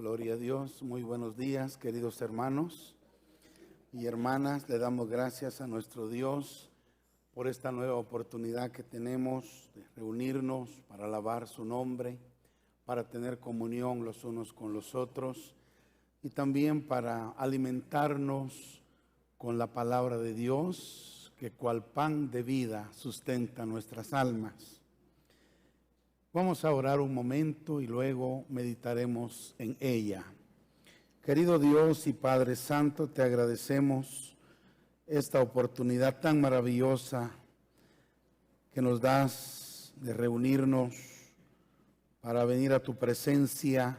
Gloria a Dios. Muy buenos días, queridos hermanos y hermanas. Le damos gracias a nuestro Dios por esta nueva oportunidad que tenemos de reunirnos para alabar su nombre, para tener comunión los unos con los otros y también para alimentarnos con la palabra de Dios, que cual pan de vida sustenta nuestras almas. Vamos a orar un momento y luego meditaremos en ella. Querido Dios y Padre Santo, te agradecemos esta oportunidad tan maravillosa que nos das de reunirnos para venir a tu presencia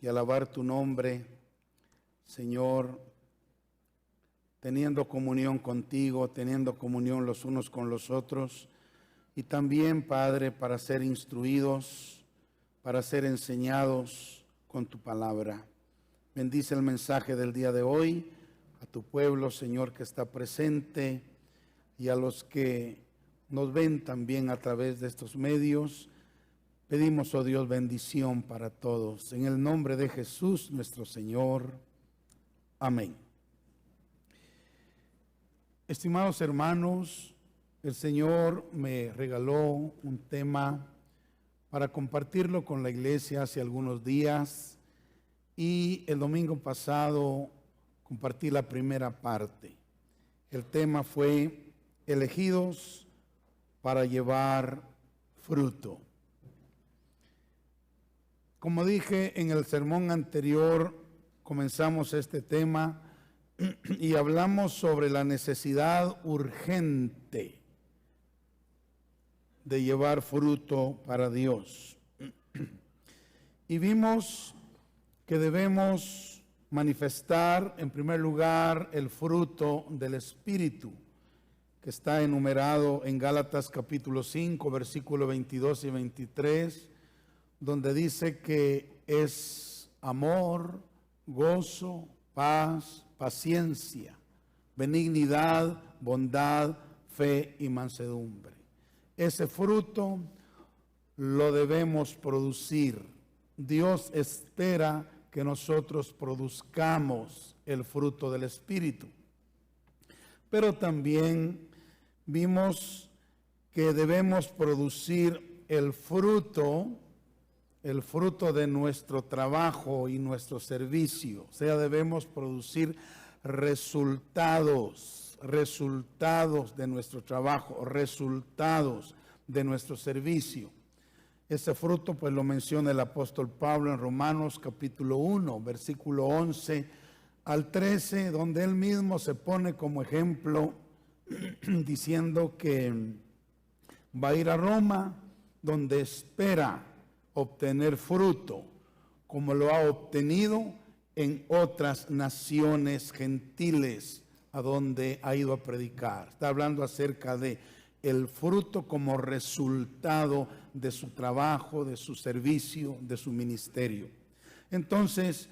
y alabar tu nombre, Señor, teniendo comunión contigo, teniendo comunión los unos con los otros. Y también, Padre, para ser instruidos, para ser enseñados con tu palabra. Bendice el mensaje del día de hoy a tu pueblo, Señor, que está presente, y a los que nos ven también a través de estos medios. Pedimos, oh Dios, bendición para todos. En el nombre de Jesús, nuestro Señor. Amén. Estimados hermanos, el Señor me regaló un tema para compartirlo con la iglesia hace algunos días, y el domingo pasado compartí la primera parte. El tema fue elegidos para llevar fruto. Como dije en el sermón anterior, comenzamos este tema y hablamos sobre la necesidad urgente de llevar fruto para Dios. Y vimos que debemos manifestar en primer lugar el fruto del Espíritu, que está enumerado en Gálatas capítulo 5, versículo 22 y 23, donde dice que es amor, gozo, paz, paciencia, benignidad, bondad, fe y mansedumbre. Ese fruto lo debemos producir. Dios espera que nosotros produzcamos el fruto del Espíritu. Pero también vimos que debemos producir el fruto de nuestro trabajo y nuestro servicio. O sea, debemos producir resultados de nuestro trabajo, resultados de nuestro servicio. Ese fruto pues lo menciona el apóstol Pablo en Romanos capítulo 1, versículo 11 al 13, donde él mismo se pone como ejemplo diciendo que va a ir a Roma, donde espera obtener fruto, como lo ha obtenido en otras naciones gentiles a donde ha ido a predicar. Está hablando acerca de el fruto como resultado de su trabajo, de su servicio, de su ministerio. Entonces,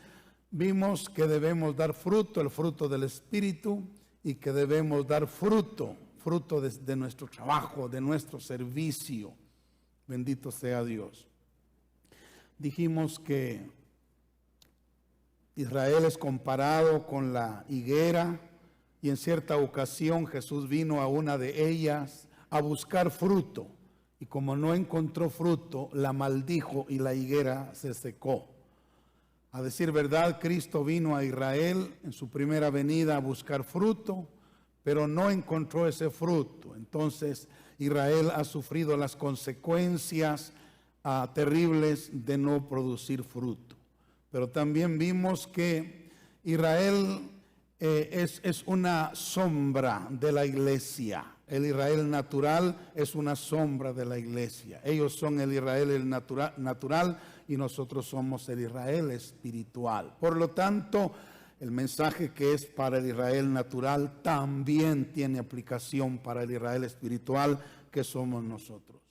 vimos que debemos dar fruto, el fruto del Espíritu, y que debemos dar fruto de nuestro trabajo, de nuestro servicio. Bendito sea Dios. Dijimos que Israel es comparado con la higuera, y en cierta ocasión Jesús vino a una de ellas a buscar fruto, y como no encontró fruto, la maldijo y la higuera se secó. A decir verdad, Cristo vino a Israel en su primera venida a buscar fruto, pero no encontró ese fruto. Entonces Israel ha sufrido las consecuencias terribles de no producir fruto. Pero también vimos que Israel es una sombra de la iglesia. El Israel natural es una sombra de la iglesia. Ellos son el Israel natural y nosotros somos el Israel espiritual. Por lo tanto, el mensaje que es para el Israel natural también tiene aplicación para el Israel espiritual, que somos nosotros.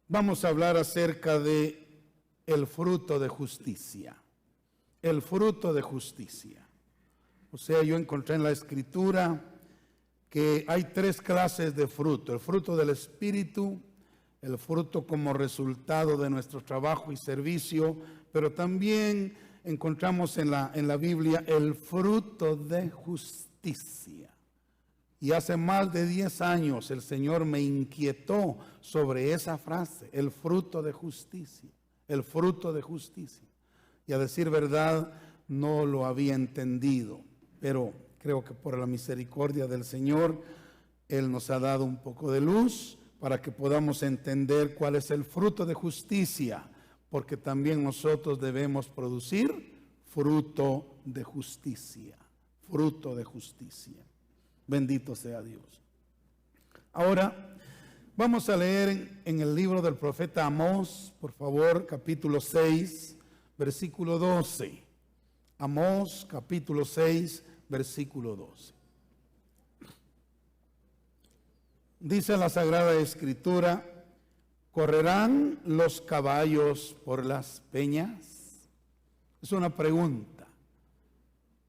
Vamos a hablar acerca de el fruto de justicia. El fruto de justicia. O sea, yo encontré en la Escritura que hay tres clases de fruto: el fruto del Espíritu, el fruto como resultado de nuestro trabajo y servicio, pero también encontramos en la Biblia el fruto de justicia. Y hace más de 10 años el Señor me inquietó sobre esa frase, el fruto de justicia, el fruto de justicia. Y a decir verdad, no lo había entendido, pero creo que por la misericordia del Señor, Él nos ha dado un poco de luz para que podamos entender cuál es el fruto de justicia, porque también nosotros debemos producir fruto de justicia, fruto de justicia. Bendito sea Dios. Ahora vamos a leer en el libro del profeta Amós, por favor, capítulo 6, versículo 12. Amós, capítulo 6, versículo 12. Dice la Sagrada Escritura: ¿correrán los caballos por las peñas? Es una pregunta.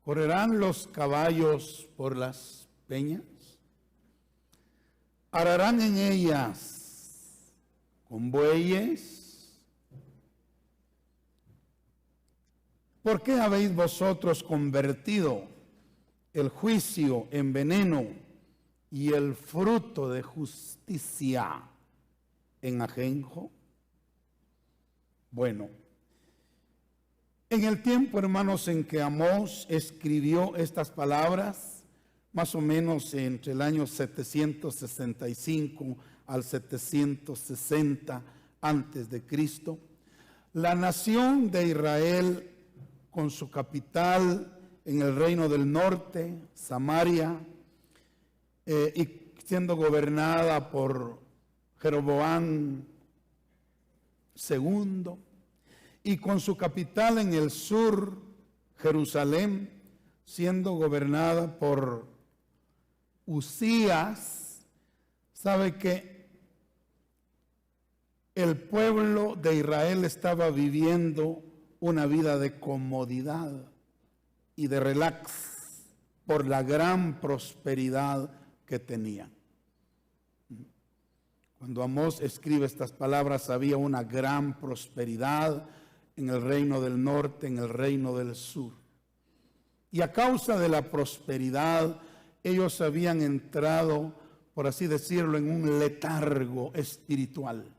¿Correrán los caballos por las peñas? ¿Ararán en ellas con bueyes? ¿Por qué habéis vosotros convertido el juicio en veneno y el fruto de justicia en ajenjo? Bueno, en el tiempo, hermanos, en que Amós escribió estas palabras, más o menos entre el año 765 al 760 antes de Cristo, la nación de Israel, con su capital en el reino del norte, Samaria, y siendo gobernada por Jeroboam II, y con su capital en el sur, Jerusalén, siendo gobernada por Usías. Sabe que el pueblo de Israel estaba viviendo una vida de comodidad y de relax por la gran prosperidad que tenían. Cuando Amós escribe estas palabras, había una gran prosperidad en el reino del norte, en el reino del sur. Y a causa de la prosperidad, ellos habían entrado, por así decirlo, en un letargo espiritual,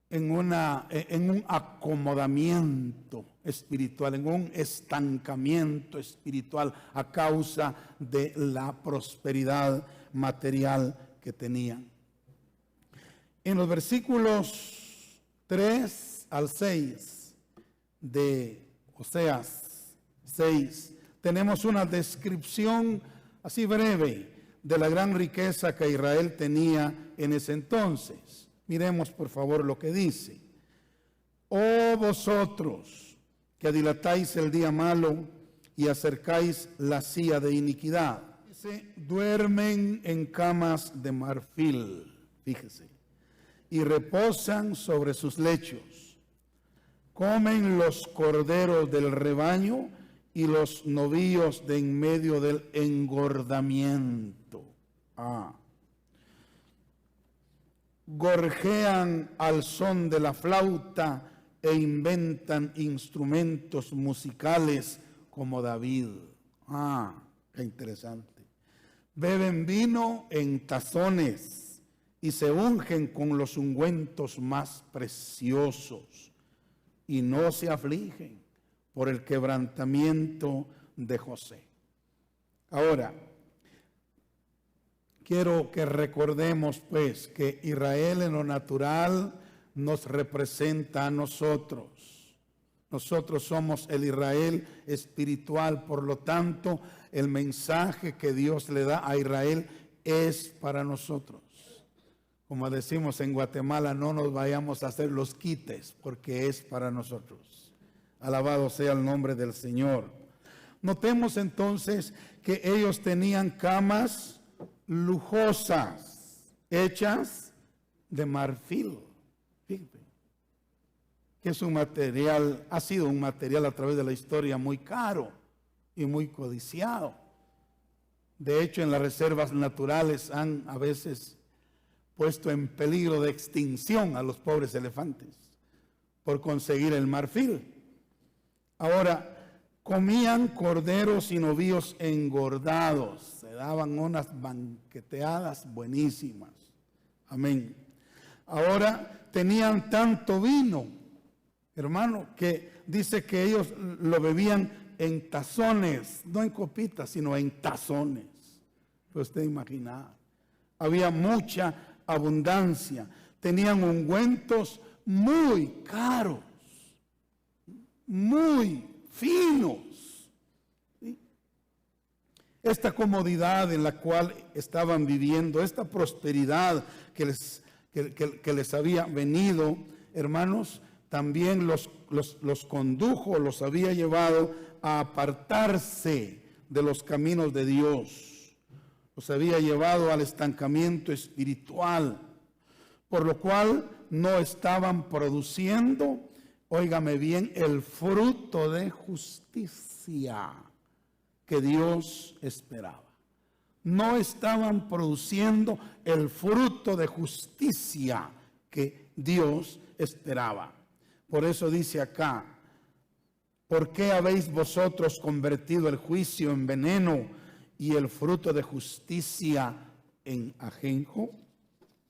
en un acomodamiento espiritual, en un estancamiento espiritual a causa de la prosperidad material que tenían. En los versículos 3 al 6 de Oseas 6, tenemos una descripción así breve de la gran riqueza que Israel tenía en ese entonces. Miremos por favor lo que dice. Oh vosotros que dilatáis el día malo y acercáis la silla de iniquidad. Duermen en camas de marfil, fíjese, y reposan sobre sus lechos. Comen los corderos del rebaño y los novillos de en medio del engordamiento. Gorjean al son de la flauta e inventan instrumentos musicales como David. Qué interesante. Beben vino en tazones y se ungen con los ungüentos más preciosos y no se afligen por el quebrantamiento de José. Ahora, quiero que recordemos pues que Israel en lo natural nos representa a nosotros. Nosotros somos el Israel espiritual, por lo tanto, el mensaje que Dios le da a Israel es para nosotros. Como decimos en Guatemala, no nos vayamos a hacer los quites, porque es para nosotros. Alabado sea el nombre del Señor. Notemos entonces que ellos tenían camas lujosas, hechas de marfil. Fíjate, que es un material, ha sido un material a través de la historia muy caro y muy codiciado. De hecho, en las reservas naturales han a veces puesto en peligro de extinción a los pobres elefantes por conseguir el marfil. Ahora, comían corderos y novillos engordados. Se daban unas banqueteadas buenísimas. Amén. Ahora, tenían tanto vino, hermano, que dice que ellos lo bebían en tazones, no en copitas, sino en tazones. Pues usted imagina, había mucha abundancia. Tenían ungüentos muy caros, muy finos. ¿Sí? Esta comodidad en la cual estaban viviendo, esta prosperidad que les había venido, hermanos, también los condujo, los había llevado a apartarse de los caminos de Dios. Los había llevado al estancamiento espiritual, por lo cual no estaban produciendo, óigame bien, el fruto de justicia que Dios esperaba. No estaban produciendo el fruto de justicia que Dios esperaba. Por eso dice acá, ¿por qué habéis vosotros convertido el juicio en veneno y el fruto de justicia en ajenjo?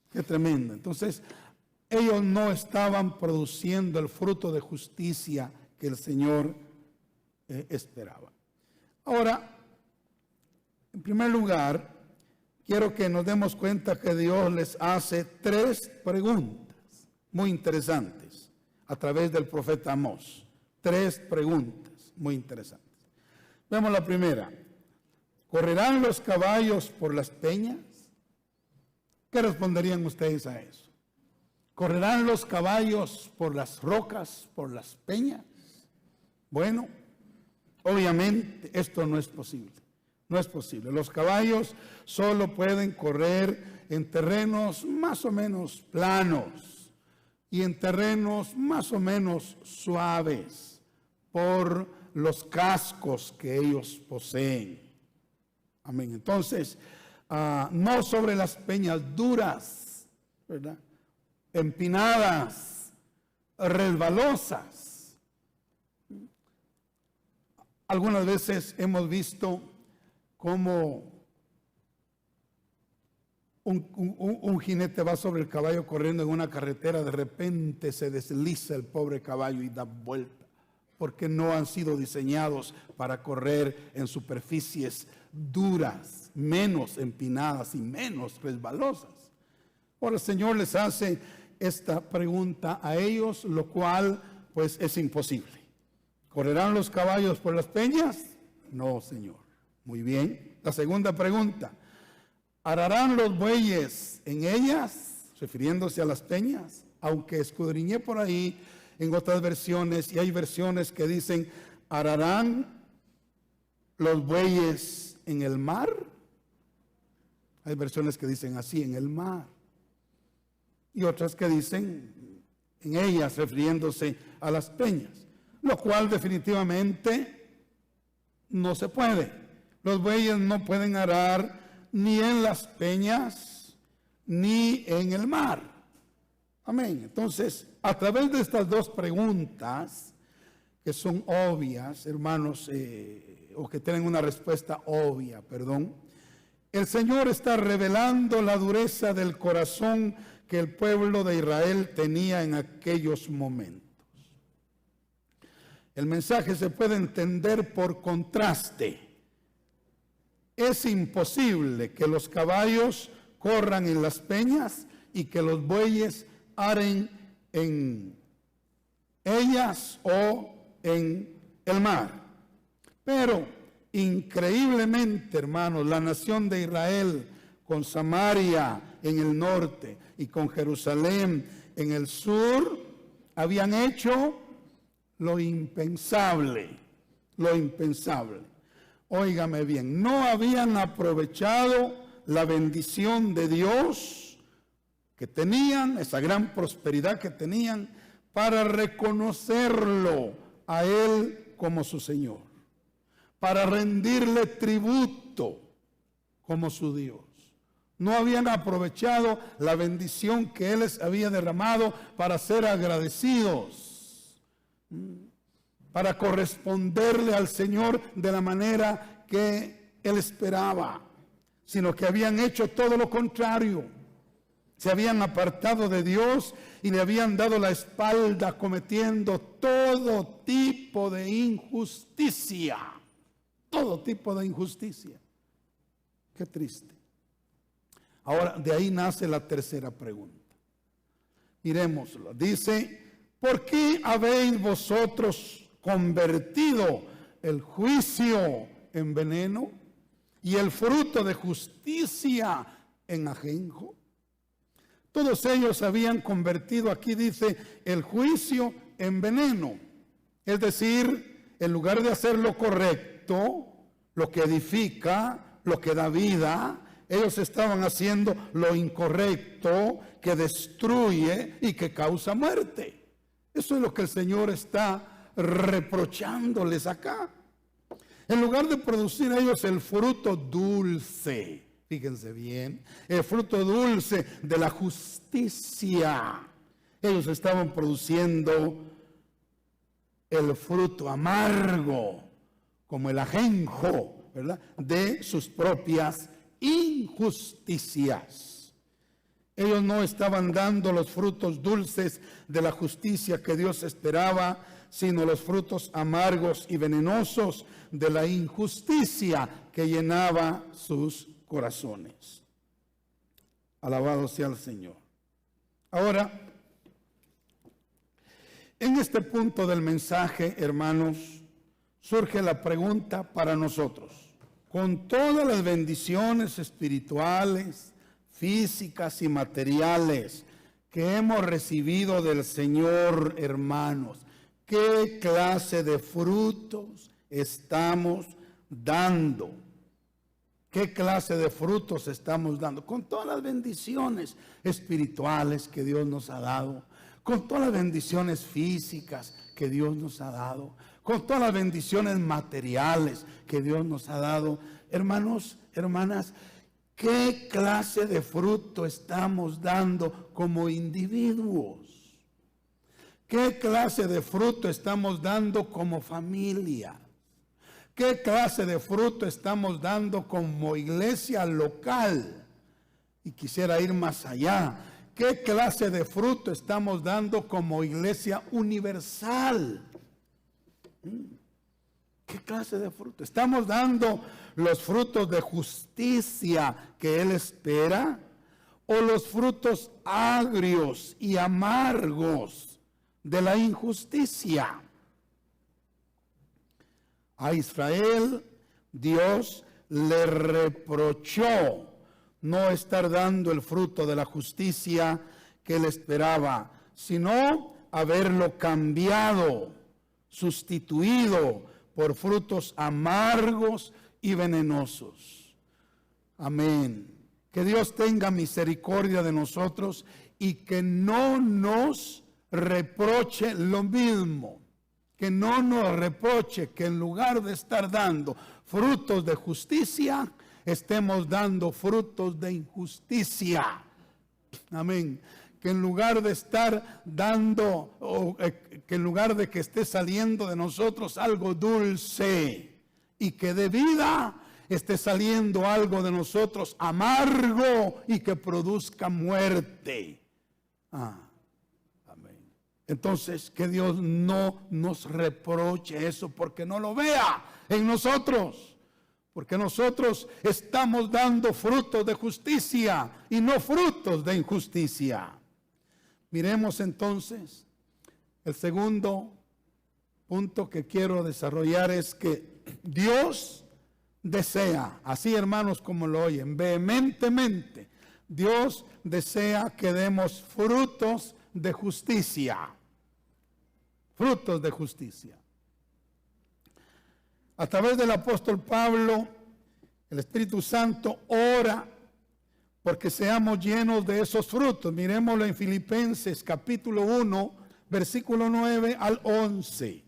Qué tremendo. Entonces, ellos no estaban produciendo el fruto de justicia que el Señor esperaba. Ahora, en primer lugar, quiero que nos demos cuenta que Dios les hace 3 preguntas muy interesantes a través del profeta Amós. 3 preguntas muy interesantes. Vemos la primera. ¿Correrán los caballos por las peñas? ¿Qué responderían ustedes a eso? ¿Correrán los caballos por las rocas, por las peñas? Bueno, obviamente esto no es posible. No es posible. Los caballos solo pueden correr en terrenos más o menos planos y en terrenos más o menos suaves por los cascos que ellos poseen. Amén. Entonces, no sobre las peñas duras, ¿verdad? Empinadas, resbalosas. Algunas veces hemos visto cómo un jinete va sobre el caballo corriendo en una carretera, de repente se desliza el pobre caballo y da vuelta, porque no han sido diseñados para correr en superficies duras, menos empinadas y menos resbalosas. Ahora el Señor les hace esta pregunta a ellos, lo cual pues es imposible. ¿Correrán los caballos por las peñas? No, Señor. Muy bien. La segunda pregunta. ¿Ararán los bueyes en ellas? Refiriéndose a las peñas. Aunque escudriñé por ahí en otras versiones, y hay versiones que dicen, ¿ararán los bueyes en el mar? Hay versiones que dicen así, en el mar. Y otras que dicen en ellas, refiriéndose a las peñas. Lo cual definitivamente no se puede. Los bueyes no pueden arar ni en las peñas ni en el mar. Amén. Entonces, a través de estas 2 preguntas, que son obvias, hermanos, o que tienen una respuesta obvia, perdón, el Señor está revelando la dureza del corazón que el pueblo de Israel tenía en aquellos momentos. El mensaje se puede entender por contraste. Es imposible que los caballos corran en las peñas y que los bueyes aren en ellas o en el mar. Pero increíblemente, hermanos, la nación de Israel, con Samaria en el norte y con Jerusalén en el sur, habían hecho lo impensable, lo impensable. Óigame bien, no habían aprovechado la bendición de Dios que tenían, esa gran prosperidad que tenían, para reconocerlo a Él como su Señor, para rendirle tributo como su Dios. No habían aprovechado la bendición que Él les había derramado para ser agradecidos. para corresponderle al Señor de la manera que Él esperaba, sino que habían hecho todo lo contrario. Se habían apartado de Dios y le habían dado la espalda, cometiendo todo tipo de injusticia. Todo tipo de injusticia. Qué triste. Ahora, de ahí nace la tercera pregunta. Miremoslo. Dice, ¿por qué habéis vosotros convertido el juicio en veneno y el fruto de justicia en ajenjo? Todos ellos habían convertido, aquí dice, el juicio en veneno. Es decir, en lugar de hacer lo correcto, lo que edifica, lo que da vida, ellos estaban haciendo lo incorrecto, que destruye y que causa muerte. Eso es lo que el Señor está reprochándoles acá. En lugar de producir ellos el fruto dulce, fíjense bien, el fruto dulce de la justicia, ellos estaban produciendo el fruto amargo, como el ajenjo, ¿verdad?, de sus propias injusticias. Ellos no estaban dando los frutos dulces de la justicia que Dios esperaba, sino los frutos amargos y venenosos de la injusticia que llenaba sus corazones. Alabado sea el Señor. Ahora, en este punto del mensaje, hermanos, surge la pregunta para nosotros. Con todas las bendiciones espirituales, físicas y materiales que hemos recibido del Señor, hermanos, ¿qué clase de frutos estamos dando? ¿Qué clase de frutos estamos dando? Con todas las bendiciones espirituales que Dios nos ha dado, con todas las bendiciones físicas que Dios nos ha dado, con todas las bendiciones materiales que Dios nos ha dado. Hermanos, hermanas, ¿qué clase de fruto estamos dando como individuos? ¿Qué clase de fruto estamos dando como familia? ¿Qué clase de fruto estamos dando como iglesia local? Y quisiera ir más allá. ¿Qué clase de fruto estamos dando como iglesia universal? ¿Qué clase de fruto? ¿Estamos dando los frutos de justicia que Él espera? ¿O los frutos agrios y amargos de la injusticia? A Israel, Dios le reprochó no estar dando el fruto de la justicia que Él esperaba, sino haberlo cambiado, sustituido por frutos amargos y venenosos. Amén. Que Dios tenga misericordia de nosotros y que no nos reproche lo mismo. Que no nos reproche que en lugar de estar dando frutos de justicia, estemos dando frutos de injusticia. Amén. Que en lugar de estar dando, que en lugar de que esté saliendo de nosotros algo dulce y que de vida, esté saliendo algo de nosotros amargo y que produzca muerte. Entonces, que Dios no nos reproche eso porque no lo vea en nosotros. Porque nosotros estamos dando frutos de justicia y no frutos de injusticia. Miremos entonces, el segundo punto que quiero desarrollar es que Dios desea, así hermanos como lo oyen, vehementemente, Dios desea que demos frutos de justicia. Frutos de justicia. A través del apóstol Pablo, el Espíritu Santo ora porque seamos llenos de esos frutos. Miremoslo en Filipenses capítulo 1, versículo 9 al 11.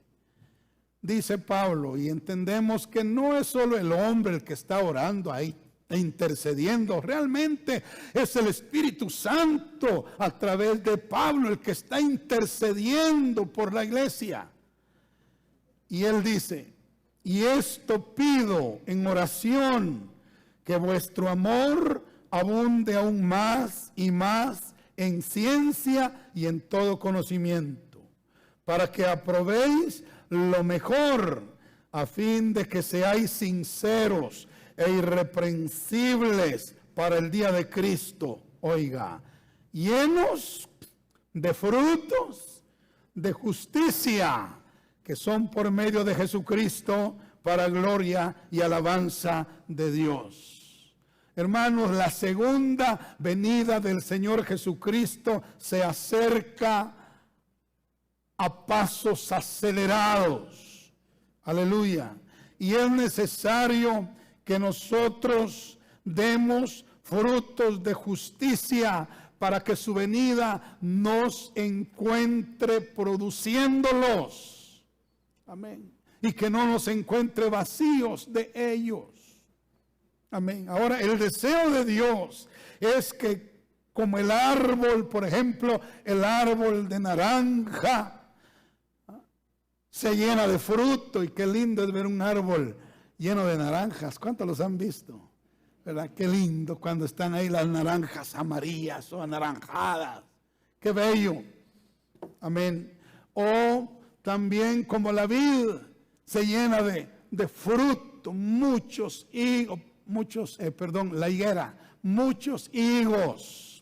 Dice Pablo, y entendemos que no es solo el hombre el que está orando ahí e intercediendo, realmente es el Espíritu Santo a través de Pablo el que está intercediendo por la iglesia. Y él dice, y esto pido en oración, que vuestro amor abunde aún más y más en ciencia y en todo conocimiento, para que aprobéis lo mejor, a fin de que seáis sinceros e irreprensibles para el día de Cristo. Oiga, llenos de frutos de justicia, que son por medio de Jesucristo, para gloria y alabanza de Dios. Hermanos, la segunda venida del Señor Jesucristo se acerca a pasos acelerados. Aleluya. Y es necesario que nosotros demos frutos de justicia para que su venida nos encuentre produciéndolos. Amén. Y que no nos encuentre vacíos de ellos. Amén. Ahora, el deseo de Dios es que, como el árbol, por ejemplo, el árbol de naranja, se llena de fruto, y qué lindo es ver un árbol lleno de naranjas. ¿Cuántos los han visto? ¿Verdad? Qué lindo cuando están ahí las naranjas amarillas o anaranjadas. Qué bello. Amén. O también como la vid se llena de fruto, muchos higos, la higuera, muchos higos.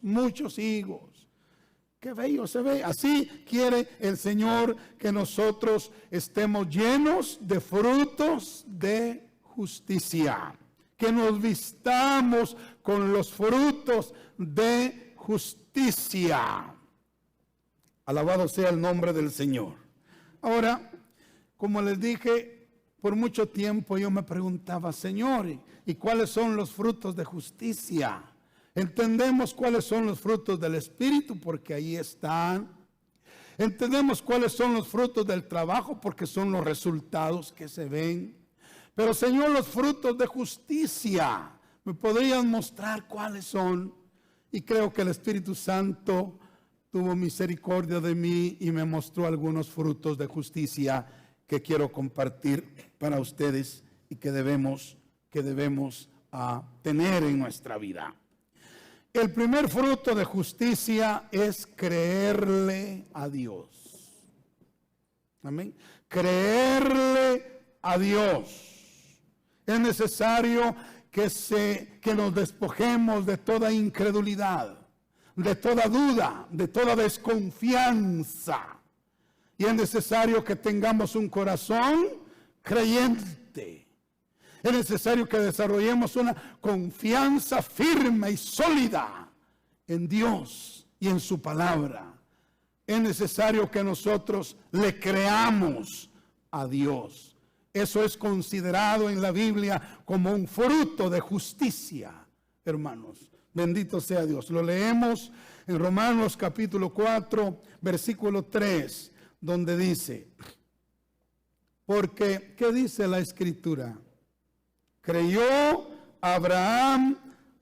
Qué bello se ve. Así quiere el Señor que nosotros estemos llenos de frutos de justicia. Que nos vistamos con los frutos de justicia. Alabado sea el nombre del Señor. Ahora, como les dije, por mucho tiempo yo me preguntaba, Señor, ¿y cuáles son los frutos de justicia? Entendemos cuáles son los frutos del Espíritu, porque ahí están. Entendemos cuáles son los frutos del trabajo, porque son los resultados que se ven. Pero, Señor, los frutos de justicia, ¿me podrían mostrar cuáles son? Y creo que el Espíritu Santo tuvo misericordia de mí y me mostró algunos frutos de justicia que quiero compartir para ustedes y que debemos tener en nuestra vida. El primer fruto de justicia es creerle a Dios. Amén. Creerle a Dios. Es necesario que nos despojemos de toda incredulidad, de toda duda, de toda desconfianza. Y es necesario que tengamos un corazón creyente. Es necesario que desarrollemos una confianza firme y sólida en Dios y en su palabra. Es necesario que nosotros le creamos a Dios. Eso es considerado en la Biblia como un fruto de justicia, hermanos. Bendito sea Dios. Lo leemos en Romanos capítulo 4, versículo 3, donde dice, porque, ¿qué dice la Escritura? Creyó Abraham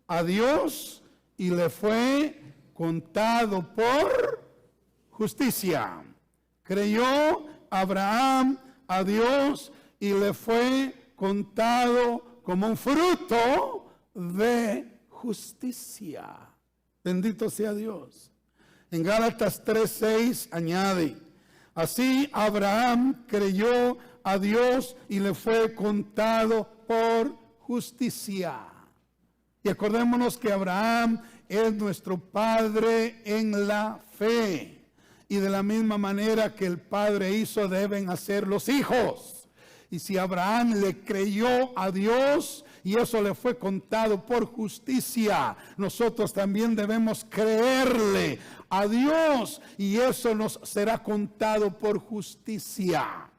a Dios y le fue contado por justicia. Creyó Abraham a Dios y le fue contado como un fruto de justicia. Bendito sea Dios. En Gálatas 3:6 añade, así Abraham creyó a Dios y le fue contado por justicia. Y acordémonos que Abraham es nuestro padre en la fe. Y de la misma manera que el padre hizo, deben hacer los hijos. Y si Abraham le creyó a Dios y eso le fue contado por justicia, nosotros también debemos creerle a Dios y eso nos será contado por justicia.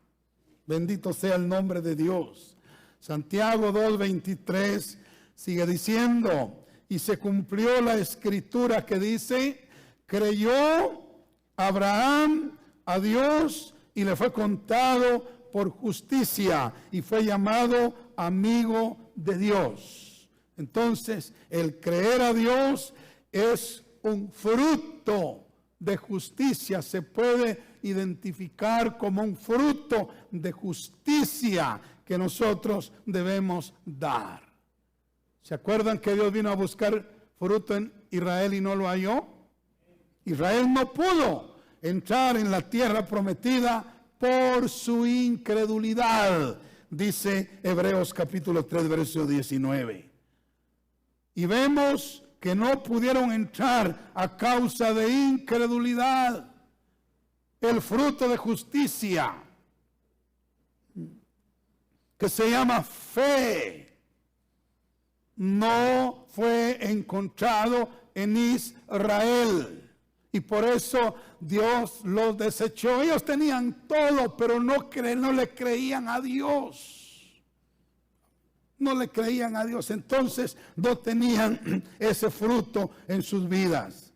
Bendito sea el nombre de Dios. Santiago 2:23 sigue diciendo, y se cumplió la escritura que dice, creyó Abraham a Dios y le fue contado por justicia y fue llamado amigo de Dios. Entonces, el creer a Dios es un fruto de justicia. Se puede identificar como un fruto de justicia que nosotros debemos dar. ¿Se acuerdan que Dios vino a buscar fruto en Israel y no lo halló? Israel no pudo entrar en la tierra prometida por su incredulidad, dice Hebreos capítulo 3, verso 19. Y vemos que no pudieron entrar a causa de incredulidad. El fruto de justicia, que se llama fe, no fue encontrado en Israel. Y por eso Dios los desechó. Ellos tenían todo, pero no le creían a Dios. No le creían a Dios. Entonces no tenían ese fruto en sus vidas.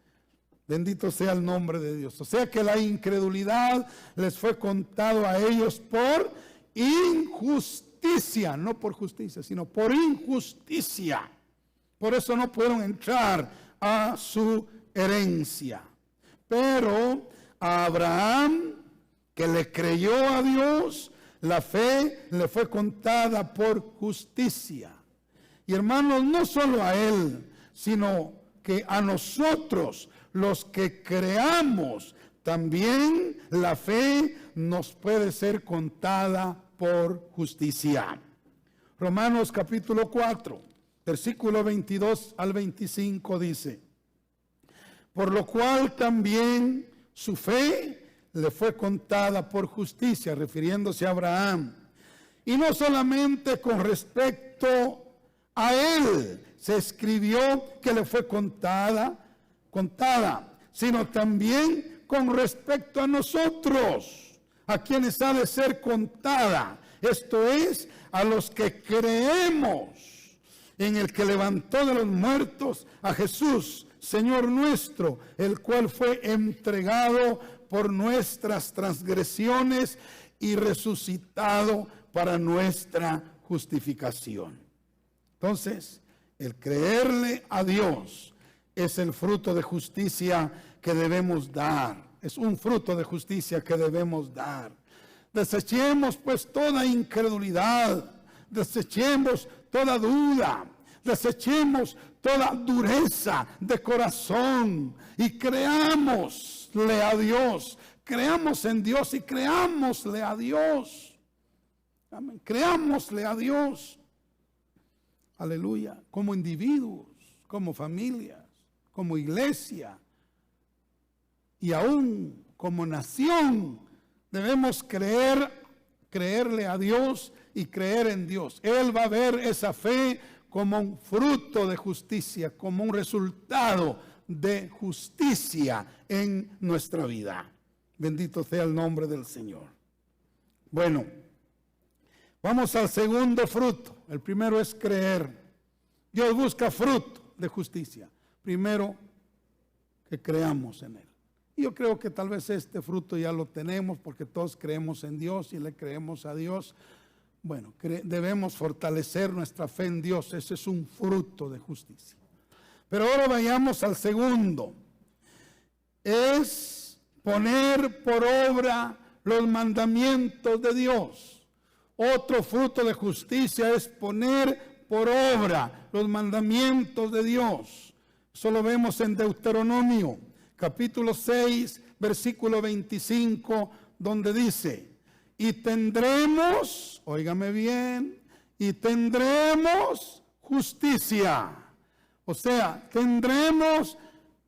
Bendito sea el nombre de Dios. O sea que la incredulidad les fue contado a ellos por injusticia. No por justicia, sino por injusticia. Por eso no pudieron entrar a su herencia. Pero a Abraham, que le creyó a Dios, la fe le fue contada por justicia. Y hermanos, no solo a él, sino que a nosotros, los que creamos, también la fe nos puede ser contada por justicia. Romanos capítulo 4, versículo 22 al 25 dice: por lo cual también su fe le fue contada por justicia, refiriéndose a Abraham. Y no solamente con respecto a él se escribió que le fue contada, sino también con respecto a nosotros, a quienes ha de ser contada. Esto es, a los que creemos en el que levantó de los muertos a Jesús, Señor nuestro, el cual fue entregado por nuestras transgresiones y resucitado para nuestra justificación. Entonces, el creerle a Dios es el fruto de justicia que debemos dar. Es un fruto de justicia que debemos dar. Desechemos pues toda incredulidad, desechemos toda duda, desechemos toda dureza de corazón y creámosle a Dios. Creamos en Dios y creámosle a Dios. Amén. Creámosle a Dios. Aleluya. Como individuos, como familias, como iglesia y aún como nación debemos creerle a Dios y creer en Dios. Él va a ver esa fe como un fruto de justicia, como un resultado de justicia en nuestra vida. Bendito sea el nombre del Señor. Bueno, vamos al segundo fruto. El primero es creer. Dios busca fruto de justicia. Primero, que creamos en Él. Y yo creo que tal vez este fruto ya lo tenemos porque todos creemos en Dios y le creemos a Dios. Bueno, debemos fortalecer nuestra fe en Dios. Ese es un fruto de justicia. Pero ahora vayamos al segundo. Es poner por obra los mandamientos de Dios. Otro fruto de justicia es poner por obra los mandamientos de Dios. Eso lo vemos en Deuteronomio, capítulo 6, versículo 25, donde dice: y tendremos, óigame bien, y tendremos justicia. O sea, tendremos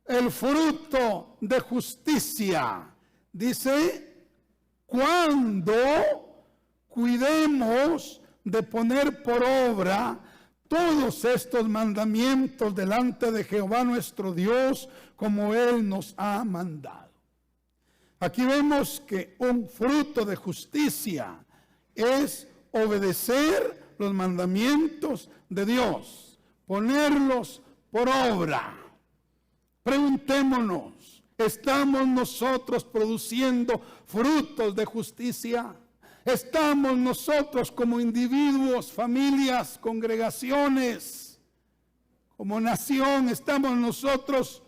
el fruto de justicia. Dice, cuando cuidemos de poner por obra todos estos mandamientos delante de Jehová nuestro Dios, como Él nos ha mandado. Aquí vemos que un fruto de justicia es obedecer los mandamientos de Dios, ponerlos por obra. Preguntémonos, ¿estamos nosotros produciendo frutos de justicia? ¿Estamos nosotros como individuos, familias, congregaciones, como nación, estamos nosotros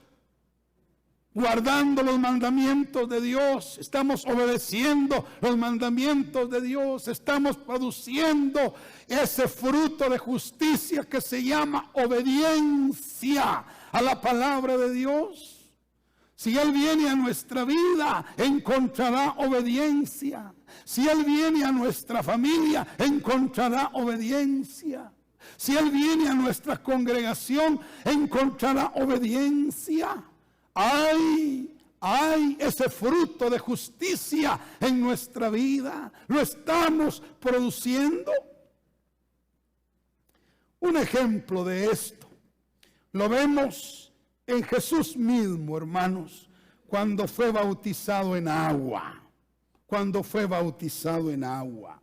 guardando los mandamientos de Dios, estamos obedeciendo los mandamientos de Dios, estamos produciendo ese fruto de justicia que se llama obediencia a la palabra de Dios. Si Él viene a nuestra vida, encontrará obediencia. Si Él viene a nuestra familia, encontrará obediencia. Si Él viene a nuestra congregación, encontrará obediencia. Hay ese fruto de justicia en nuestra vida. ¿Lo estamos produciendo? Un ejemplo de esto lo vemos en Jesús mismo, hermanos, cuando fue bautizado en agua. Cuando fue bautizado en agua.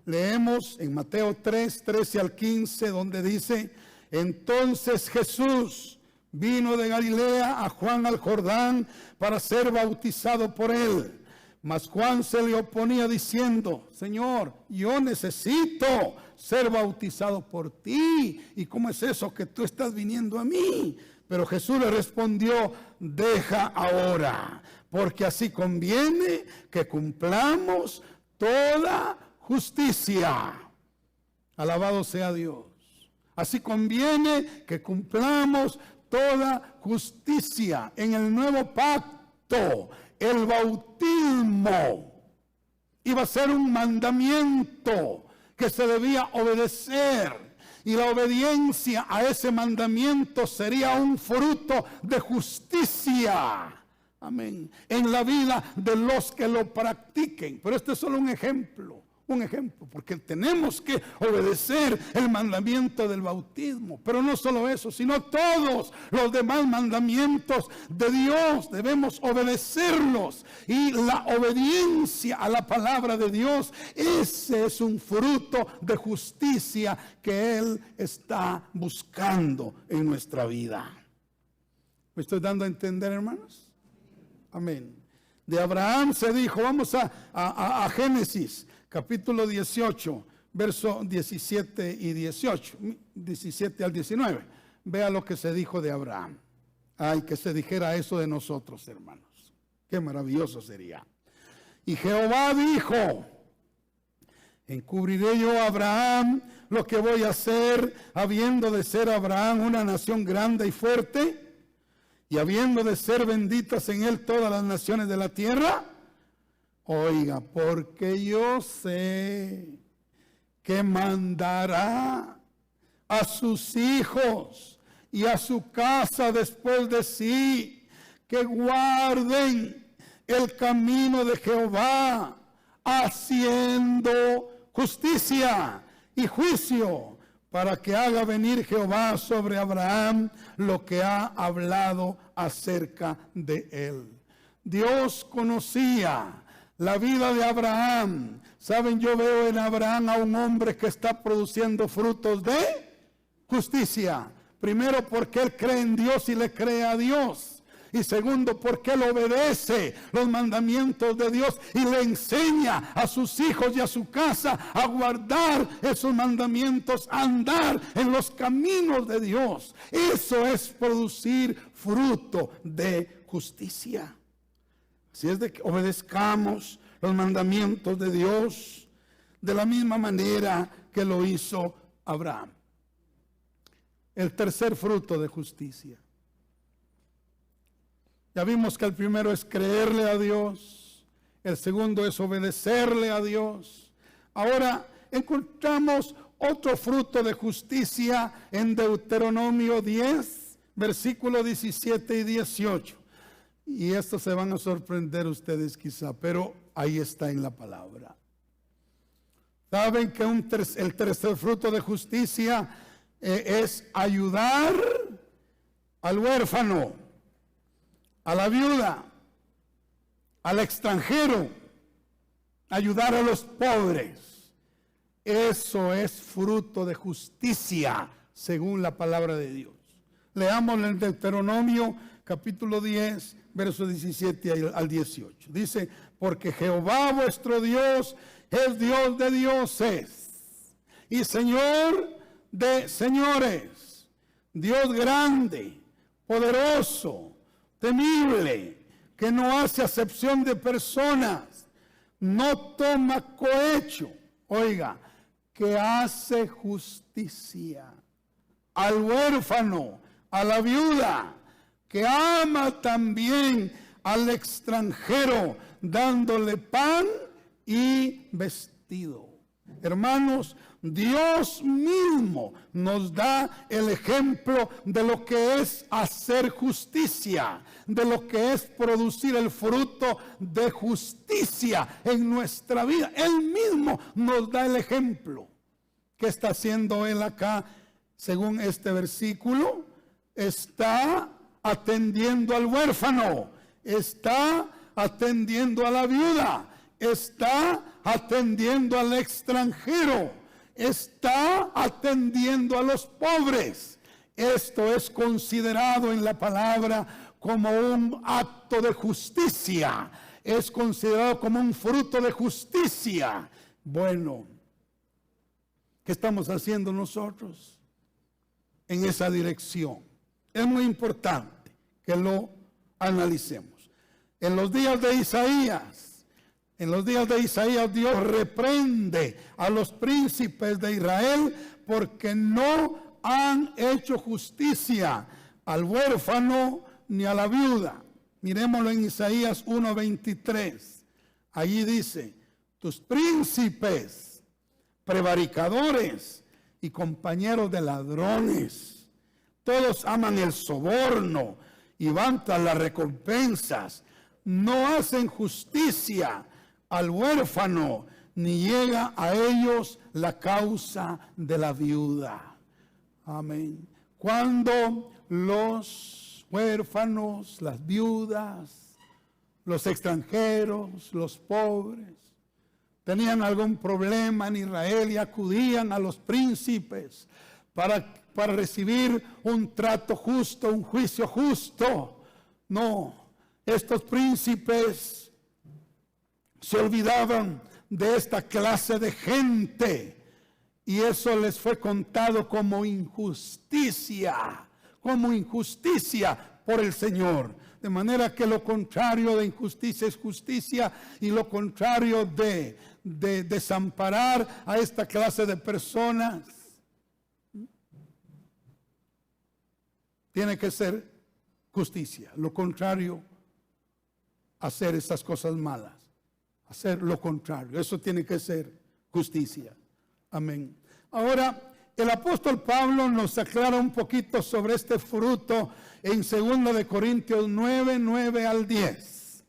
Leemos en Mateo 3, 13 al 15, donde dice: entonces Jesús vino de Galilea a Juan al Jordán para ser bautizado por él. Mas Juan se le oponía diciendo: Señor, yo necesito ser bautizado por ti. ¿Y cómo es eso que tú estás viniendo a mí? Pero Jesús le respondió: deja ahora, porque así conviene que cumplamos toda justicia. Alabado sea Dios. Así conviene que cumplamos toda justicia. En el nuevo pacto, el bautismo iba a ser un mandamiento que se debía obedecer. Y la obediencia a ese mandamiento sería un fruto de justicia. Amén. En la vida de los que lo practiquen. Pero este es solo un ejemplo. Porque tenemos que obedecer el mandamiento del bautismo. Pero no solo eso, sino todos los demás mandamientos de Dios debemos obedecerlos. Y la obediencia a la palabra de Dios, ese es un fruto de justicia que Él está buscando en nuestra vida. ¿Me estoy dando a entender, hermanos? Amén. De Abraham se dijo, vamos a Génesis capítulo 18, verso 17 y 18, 17 al 19. Vea lo que se dijo de Abraham. Ay, que se dijera eso de nosotros, hermanos. Qué maravilloso sería. Y Jehová dijo: encubriré yo a Abraham lo que voy a hacer, habiendo de ser Abraham una nación grande y fuerte, y habiendo de ser benditas en él todas las naciones de la tierra. Oiga, porque yo sé que mandará a sus hijos y a su casa después de sí, que guarden el camino de Jehová, haciendo justicia y juicio, para que haga venir Jehová sobre Abraham lo que ha hablado acerca de él. Dios conocía la vida de Abraham. Saben, yo veo en Abraham a un hombre que está produciendo frutos de justicia. Primero, porque él cree en Dios y le cree a Dios. Y segundo, porque él obedece los mandamientos de Dios y le enseña a sus hijos y a su casa a guardar esos mandamientos, a andar en los caminos de Dios. Eso es producir fruto de justicia. Así es de que obedezcamos los mandamientos de Dios de la misma manera que lo hizo Abraham. El tercer fruto de justicia. Ya vimos que el primero es creerle a Dios, el segundo es obedecerle a Dios. Ahora encontramos otro fruto de justicia en Deuteronomio 10, versículos 17 y 18. Y esto se van a sorprender ustedes quizá, pero ahí está en la palabra. Saben que el tercer fruto de justicia es ayudar al huérfano, a la viuda, al extranjero, ayudar a los pobres. Eso es fruto de justicia según la palabra de Dios. Leamos en Deuteronomio capítulo 10, versos 17 al 18. Dice: porque Jehová vuestro Dios es Dios de dioses y Señor de señores, Dios grande, poderoso, temible, que no hace acepción de personas, no toma cohecho, oiga, que hace justicia al huérfano, a la viuda, que ama también al extranjero, dándole pan y vestido. Hermanos, Dios mismo nos da el ejemplo de lo que es hacer justicia, de lo que es producir el fruto de justicia en nuestra vida. Él mismo nos da el ejemplo. ¿Qué está haciendo Él acá? Según este versículo, está atendiendo al huérfano, está atendiendo a la viuda, está atendiendo al extranjero, está atendiendo a los pobres. Esto es considerado en la palabra como un acto de justicia, es considerado como un fruto de justicia. Bueno, ¿qué estamos haciendo nosotros en esa dirección? Es muy importante que lo analicemos. En los días de Isaías, Dios reprende a los príncipes de Israel porque no han hecho justicia al huérfano ni a la viuda. Miremoslo en Isaías 1:23. Allí dice: tus príncipes, prevaricadores y compañeros de ladrones, todos aman el soborno y van tras las recompensas, no hacen justicia al huérfano, ni llega a ellos la causa de la viuda. Amén. Cuando los huérfanos, las viudas, los extranjeros, los pobres, tenían algún problema en Israel y acudían a los príncipes para recibir un trato justo, un juicio justo. No, estos príncipes se olvidaban de esta clase de gente y eso les fue contado como injusticia por el Señor. De manera que lo contrario de injusticia es justicia, y lo contrario de desamparar a esta clase de personas tiene que ser justicia. Lo contrario, hacer estas cosas malas, hacer lo contrario, eso tiene que ser justicia. Amén. Ahora, el apóstol Pablo nos aclara un poquito sobre este fruto en 2 de Corintios 9, 9 al 10.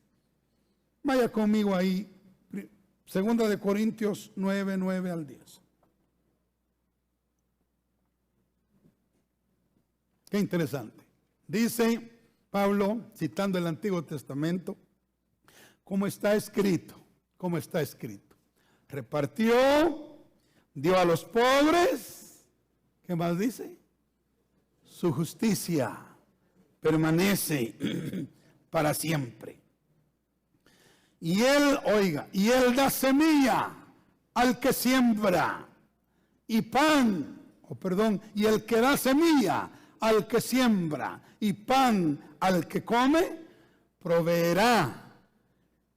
Vaya conmigo ahí, 2 de Corintios 9, 9 al 10. Qué interesante. Dice Pablo, citando el Antiguo Testamento, como está escrito, repartió, dio a los pobres. ¿Qué más dice? Su justicia permanece para siempre. Y él da semilla al que siembra y y el que da semilla al que siembra y pan al que come, proveerá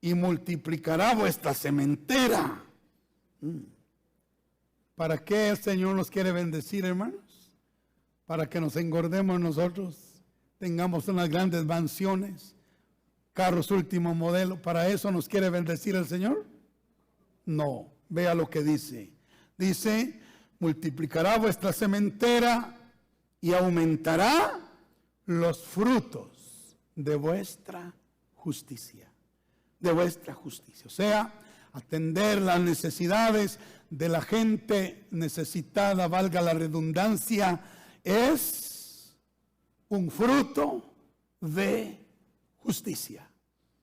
y multiplicará vuestra sementera. ¿Para qué el Señor nos quiere bendecir, hermanos? Para que nos engordemos nosotros, tengamos unas grandes mansiones, carros último modelo. ¿Para eso nos quiere bendecir el Señor? No, vea lo que dice. Dice, multiplicará vuestra sementera y aumentará los frutos de vuestra justicia. De vuestra justicia. O sea, atender las necesidades de la gente necesitada, valga la redundancia, es un fruto de justicia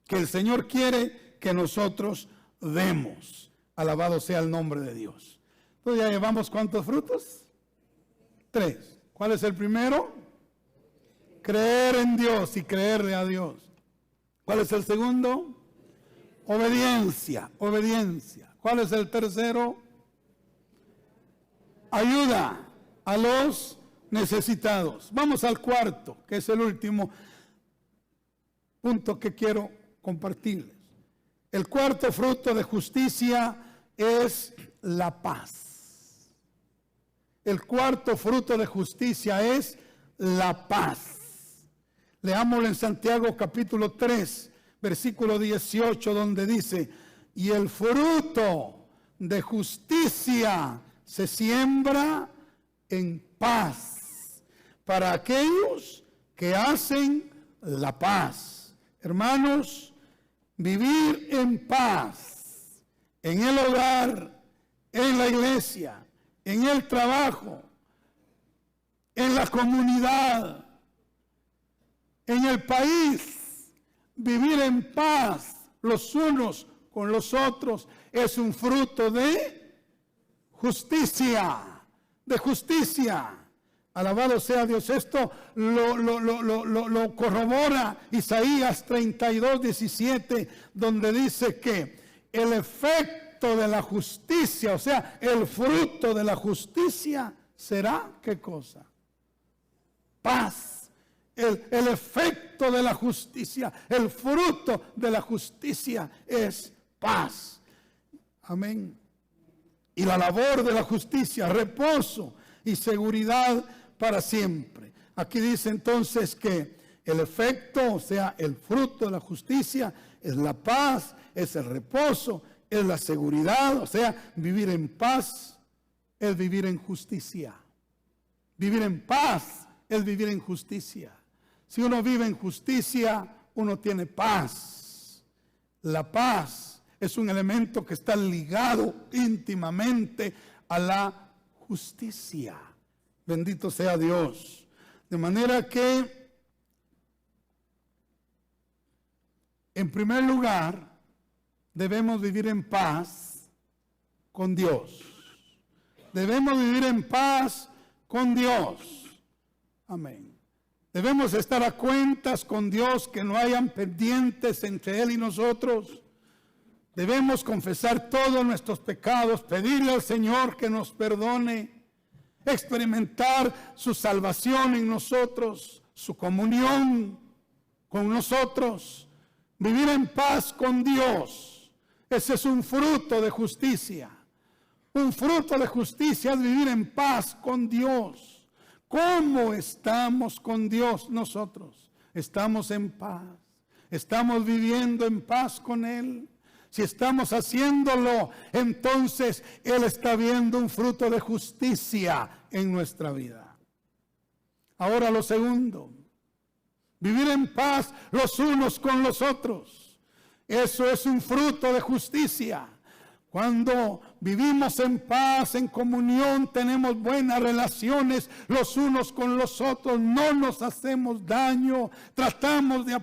que el Señor quiere que nosotros demos. Alabado sea el nombre de Dios. Entonces ya llevamos ¿cuántos frutos? 3. ¿Cuál es el primero? Creer en Dios y creerle a Dios. ¿Cuál es el segundo? Obediencia. ¿Cuál es el tercero? Ayuda a los necesitados. Vamos al cuarto, que es el último. punto que quiero compartirles. El cuarto fruto de justicia es la paz. El cuarto fruto de justicia es la paz. Leámoslo en Santiago capítulo 3, versículo 18, donde dice: y el fruto de justicia se siembra en paz para aquellos que hacen la paz. Hermanos, vivir en paz en el hogar, en la iglesia, en el trabajo, en la comunidad, en el país, vivir en paz los unos con los otros es un fruto de justicia, de justicia. Alabado sea Dios. Esto lo corrobora Isaías 32, 17, donde dice que el efecto de la justicia, o sea, el fruto de la justicia será, ¿qué cosa? Paz. El efecto de la justicia, el fruto de la justicia es paz. Amén. Y la labor de la justicia, reposo y seguridad para siempre. Aquí dice entonces que el efecto, o sea, el fruto de la justicia es la paz, es el reposo, es la seguridad, o sea, vivir en paz es vivir en justicia. Vivir en paz es vivir en justicia. Si uno vive en justicia, uno tiene paz. La paz es un elemento que está ligado íntimamente a la justicia. Bendito sea Dios. De manera que, en primer lugar, debemos vivir en paz con Dios. Debemos vivir en paz con Dios. Amén. Debemos estar a cuentas con Dios, que no hayan pendientes entre Él y nosotros. Debemos confesar todos nuestros pecados, pedirle al Señor que nos perdone, experimentar su salvación en nosotros, su comunión con nosotros, vivir en paz con Dios. Ese es un fruto de justicia. Un fruto de justicia es vivir en paz con Dios. ¿Cómo estamos con Dios nosotros? Estamos en paz. Estamos viviendo en paz con Él. Si estamos haciéndolo, entonces Él está viendo un fruto de justicia en nuestra vida. Ahora lo segundo, vivir en paz los unos con los otros. Eso es un fruto de justicia. Cuando vivimos en paz, en comunión, tenemos buenas relaciones los unos con los otros, no nos hacemos daño, tratamos de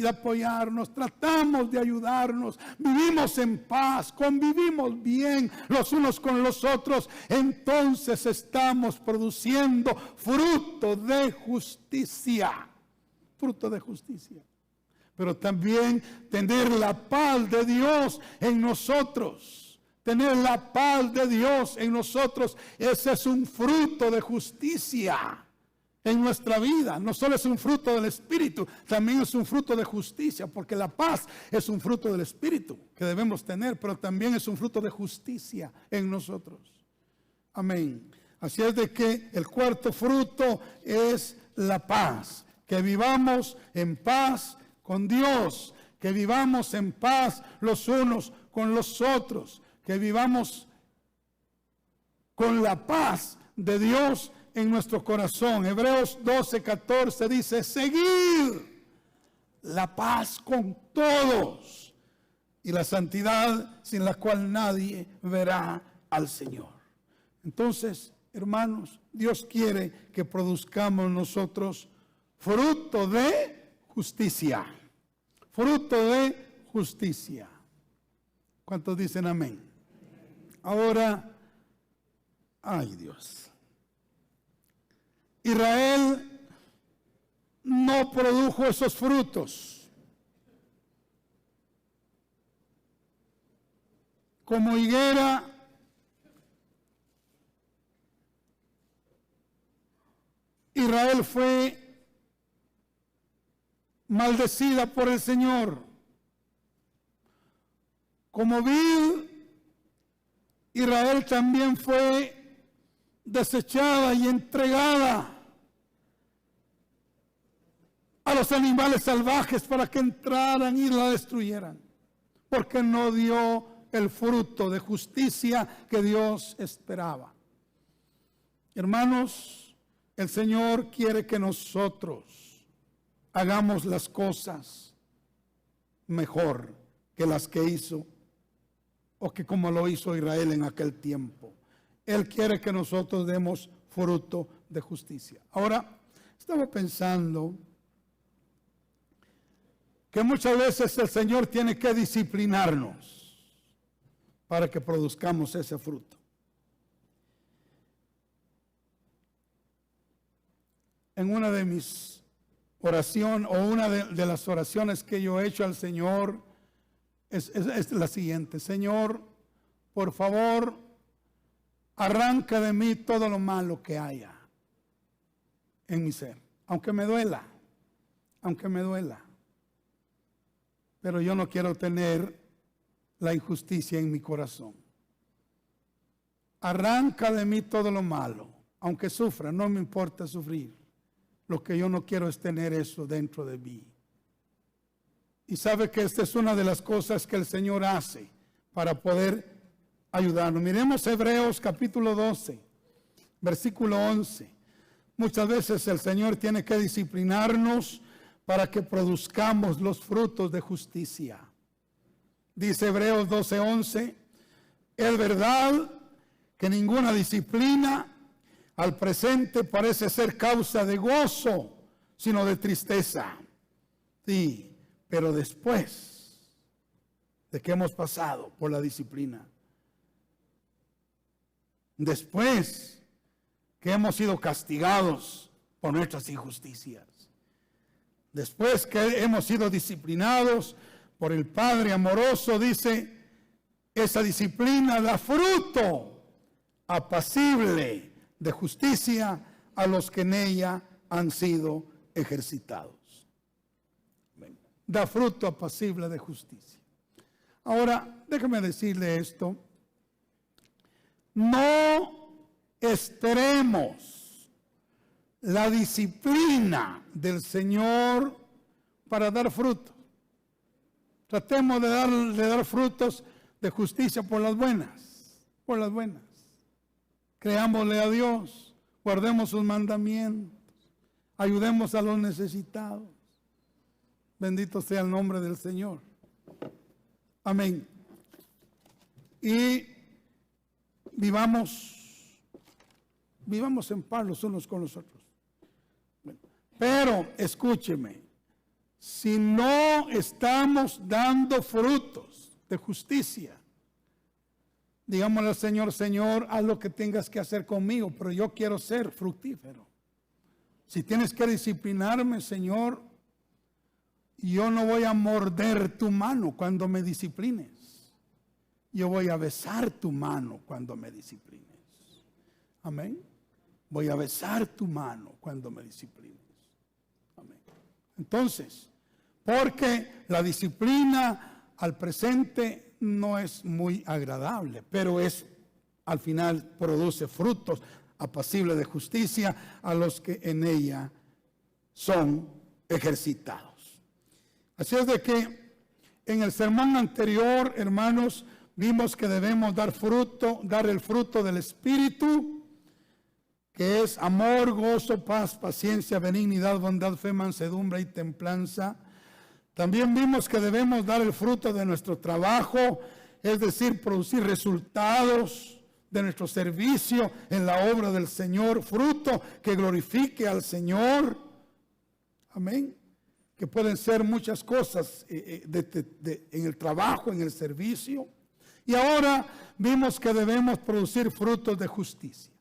apoyarnos, tratamos de ayudarnos, vivimos en paz, convivimos bien los unos con los otros, entonces estamos produciendo fruto de justicia, fruto de justicia. Pero también tener la paz de Dios en nosotros. Tener la paz de Dios en nosotros, ese es un fruto de justicia en nuestra vida. No solo es un fruto del Espíritu, también es un fruto de justicia, porque la paz es un fruto del Espíritu que debemos tener, pero también es un fruto de justicia en nosotros. Amén. Así es de que el cuarto fruto es la paz. Que vivamos en paz con Dios, que vivamos en paz los unos con los otros. Que vivamos con la paz de Dios en nuestro corazón. Hebreos 12:14 dice: seguir la paz con todos y la santidad, sin la cual nadie verá al Señor. Entonces, hermanos, Dios quiere que produzcamos nosotros fruto de justicia. Fruto de justicia. ¿Cuántos dicen amén? Ahora, ay Dios, Israel no produjo esos frutos. Como higuera, Israel fue maldecida por el Señor. Como vid, Israel también fue desechada y entregada a los animales salvajes para que entraran y la destruyeran, porque no dio el fruto de justicia que Dios esperaba. Hermanos, el Señor quiere que nosotros hagamos las cosas mejor que las que hizo o que como lo hizo Israel en aquel tiempo. Él quiere que nosotros demos fruto de justicia. Ahora, estaba pensando que muchas veces el Señor tiene que disciplinarnos para que produzcamos ese fruto. En una de mis oraciones, o una de las oraciones que yo he hecho al Señor, es la siguiente: Señor, por favor, arranca de mí todo lo malo que haya en mi ser, aunque me duela, pero yo no quiero tener la injusticia en mi corazón. Arranca de mí todo lo malo, aunque sufra, no me importa sufrir. Lo que yo no quiero es tener eso dentro de mí. Y sabe que esta es una de las cosas que el Señor hace para poder ayudarnos. Miremos Hebreos capítulo 12, versículo 11. Muchas veces el Señor tiene que disciplinarnos para que produzcamos los frutos de justicia. Dice Hebreos 12:11, es verdad que ninguna disciplina al presente parece ser causa de gozo, sino de tristeza. Sí, pero después de que hemos pasado por la disciplina, después que hemos sido castigados por nuestras injusticias, después que hemos sido disciplinados por el Padre amoroso, dice, esa disciplina da fruto apacible de justicia a los que en ella han sido ejercitados. Da fruto apacible de justicia. Ahora, déjeme decirle esto. No esperemos la disciplina del Señor para dar fruto. Tratemos de dar frutos de justicia por las buenas. Creámosle a Dios, guardemos sus mandamientos, ayudemos a los necesitados. Bendito sea el nombre del Señor. Amén. Y vivamos en paz los unos con los otros. Pero escúcheme, si no estamos dando frutos de justicia, digámosle al Señor, Señor, haz lo que tengas que hacer conmigo, pero yo quiero ser fructífero. Si tienes que disciplinarme, Señor, yo no voy a morder tu mano cuando me disciplines. Yo voy a besar tu mano cuando me disciplines. Amén. Voy a besar tu mano cuando me disciplines. Amén. Entonces, porque la disciplina al presente no es muy agradable, pero al final produce frutos apacibles de justicia a los que en ella son ejercitados. Así es de que en el sermón anterior, hermanos, vimos que debemos dar el fruto del Espíritu, que es amor, gozo, paz, paciencia, benignidad, bondad, fe, mansedumbre y templanza. También vimos que debemos dar el fruto de nuestro trabajo, es decir, producir resultados de nuestro servicio en la obra del Señor, fruto que glorifique al Señor. Amén. Que pueden ser muchas cosas en el trabajo, en el servicio. Y ahora vimos que debemos producir frutos de justicia.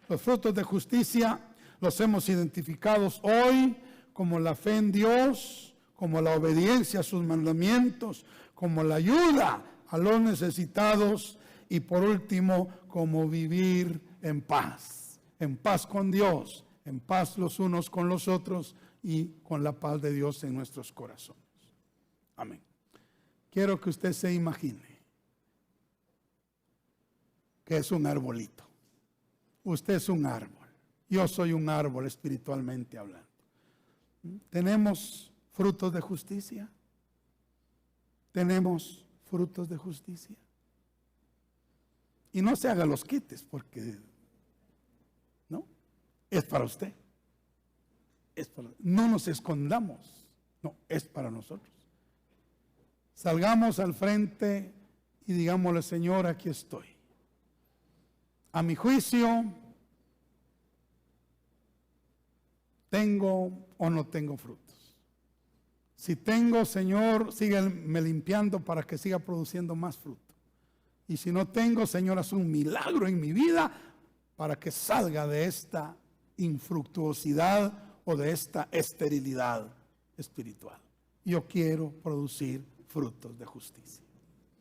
Los frutos de justicia los hemos identificado hoy como la fe en Dios, como la obediencia a sus mandamientos, como la ayuda a los necesitados y por último, como vivir en paz con Dios, en paz los unos con los otros y con la paz de Dios en nuestros corazones. Amén. Quiero que usted se imagine que es un arbolito. Usted es un árbol. Yo soy un árbol espiritualmente hablando. ¿Tenemos frutos de justicia? ¿Tenemos frutos de justicia? Y no se haga los quites porque no, es para usted. No nos escondamos, no, es para nosotros. Salgamos al frente y digámosle: Señor, aquí estoy. A mi juicio, ¿tengo o no tengo frutos? Si tengo, Señor, sígueme limpiando para que siga produciendo más fruto. Y si no tengo, Señor, haz un milagro en mi vida para que salga de esta infructuosidad o de esta esterilidad espiritual. Yo quiero producir frutos de justicia.